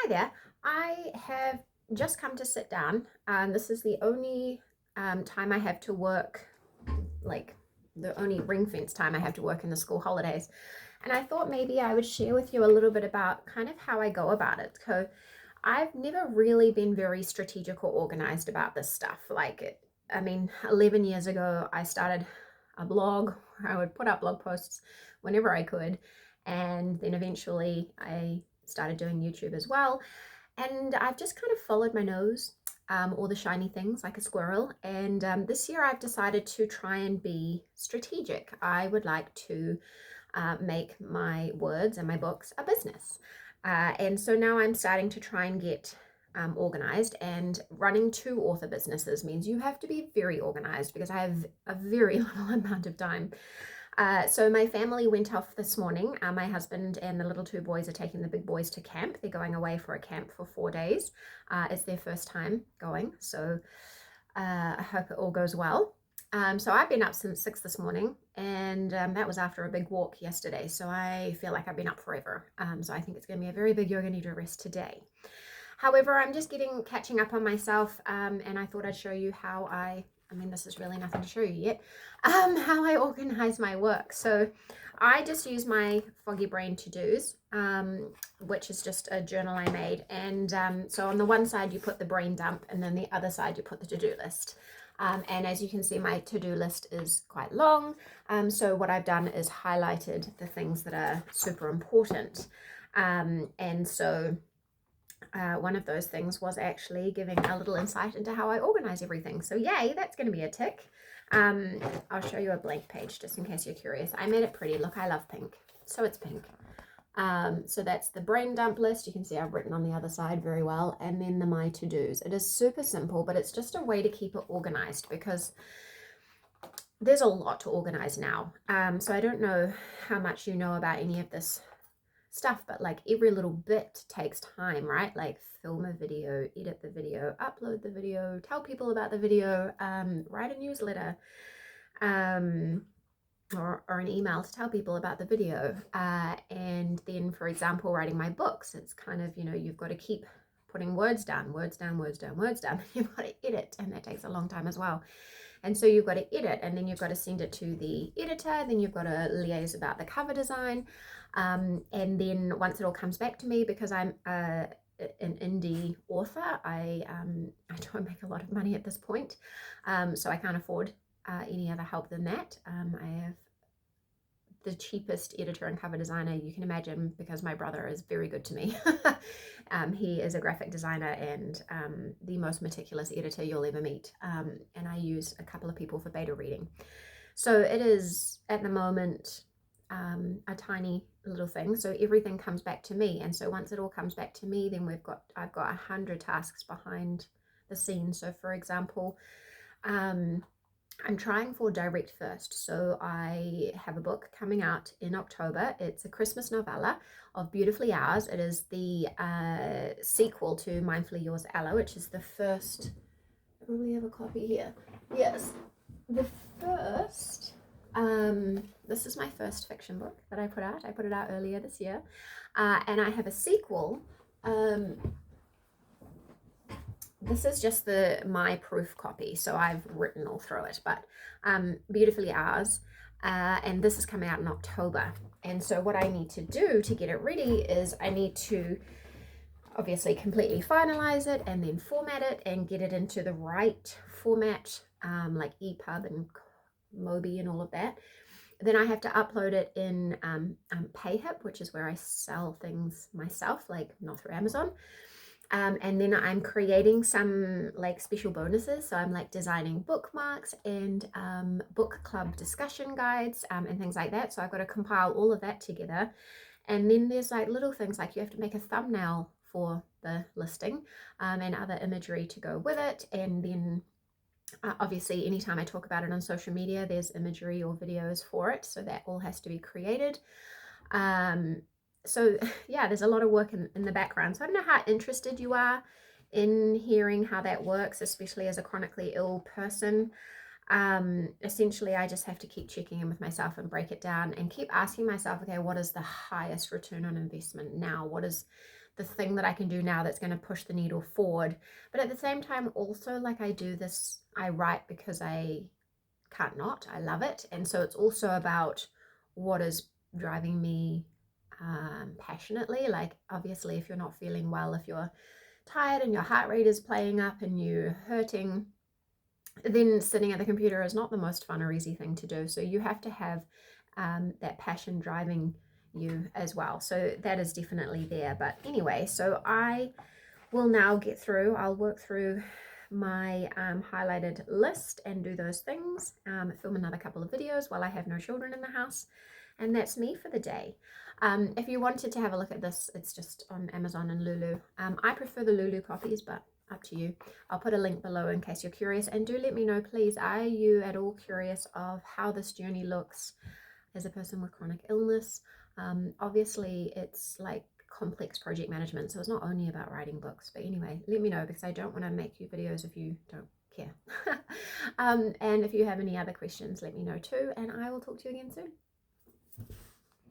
Hi there. I have just come to sit down. This is the only time I have to work, like the only ring fence time I have to work in the school holidays. And I thought maybe I would share with you a little bit about kind of how I go about it. So I've never really been very strategic or organized about this stuff. 11 years ago, I started a blog where I would put up blog posts whenever I could. And then eventually I started doing YouTube as well. And I've just kind of followed my nose, all the shiny things like a squirrel. And this year I've decided to try and be strategic. I would like to make my words and my books a business. And so now I'm starting to try and get organized, and running two author businesses means you have to be very organized because I have a very little amount of time. So my family went off this morning. My husband and the little two boys are taking the big boys to camp. They're going away for a camp for 4 days. It's their first time going, so I hope it all goes well. So I've been up since 6 this morning, and that was after a big walk yesterday. So I feel like I've been up forever. So I think it's going to be a very big yoga nidra rest today. However, I'm just catching up on myself, and I thought I'd show you how I mean, this is really nothing to show you yet, how I organize my work. So I just use my Foggy Brain to-dos, which is just a journal I made. And so on the one side, you put the brain dump, and then the other side, you put the to-do list. And as you can see, my to-do list is quite long. So what I've done is highlighted the things that are super important. And so one of those things was actually giving a little insight into how I organize everything. So yay, that's going to be a tick. I'll show you a blank page just in case you're curious. I made it pretty. Look, I love pink. So it's pink. So that's the brain dump list. You can see I've written on the other side very well. And then the my to-dos. It is super simple, but it's just a way to keep it organized because there's a lot to organize now. So I don't know how much you know about any of this stuff, but like every little bit takes time, right? Like film a video, edit the video, upload the video, tell people about the video, write a newsletter, or an email to tell people about the video. And then, for example, writing my books, it's kind of, you've got to keep putting words down, words down, words down, words down. You've got to edit, and that takes a long time as well. And so you've got to edit, and then you've got to send it to the editor, then you've got to liaise about the cover design. And then once it all comes back to me, because I'm an indie author, I don't make a lot of money at this point. So I can't afford any other help than that. I have the cheapest editor and cover designer you can imagine because my brother is very good to me. He is a graphic designer and the most meticulous editor you'll ever meet. And I use a couple of people for beta reading. So it is at the moment a tiny little thing. So everything comes back to me. And so once it all comes back to me, then I've got 100 tasks behind the scenes. So for example, I'm trying for direct first. So I have a book coming out in October. It's a Christmas novella of Beautifully Ours. It is the sequel to Mindfully Yours, Ella, which is the first. I probably have a copy here. Yes, the first. This is my first fiction book that I put out. I put it out earlier this year, and I have a sequel. This is just my proof copy, so I've written all through it, but Beautifully Ours, and this is coming out in October. And so what I need to do to get it ready is I need to obviously completely finalize it and then format it and get it into the right format, like EPUB and Mobi and all of that. Then I have to upload it in PayHip, which is where I sell things myself, like not through Amazon. And then I'm creating some like special bonuses. So I'm like designing bookmarks and book club discussion guides and things like that. So I've got to compile all of that together. And then there's like little things like you have to make a thumbnail for the listing and other imagery to go with it. And then obviously anytime I talk about it on social media, there's imagery or videos for it. So that all has to be created. So yeah, there's a lot of work in the background. So I don't know how interested you are in hearing how that works, especially as a chronically ill person. Essentially, I just have to keep checking in with myself and break it down and keep asking myself, okay, what is the highest return on investment now? What is the thing that I can do now that's going to push the needle forward. But at the same time, also, like, I do this, I write because I can't not, I love it. And so it's also about what is driving me passionately. Like, obviously, if you're not feeling well, if you're tired and your heart rate is playing up and you're hurting, then sitting at the computer is not the most fun or easy thing to do. So you have to have that passion driving you as well. So that is definitely there. But anyway, so I will now get through, I'll work through my highlighted list and do those things, film another couple of videos while I have no children in the house, and that's me for the day. If you wanted to have a look at this, it's just on Amazon and Lulu. I prefer the Lulu copies, but up to you. I'll put a link below in case you're curious, and do let me know, please, are you at all curious of how this journey looks as a person with chronic illness? Obviously it's like complex project management, so it's not only about writing books, but anyway, let me know, because I don't want to make you videos if you don't care. And if you have any other questions, let me know too, and I will talk to you again soon.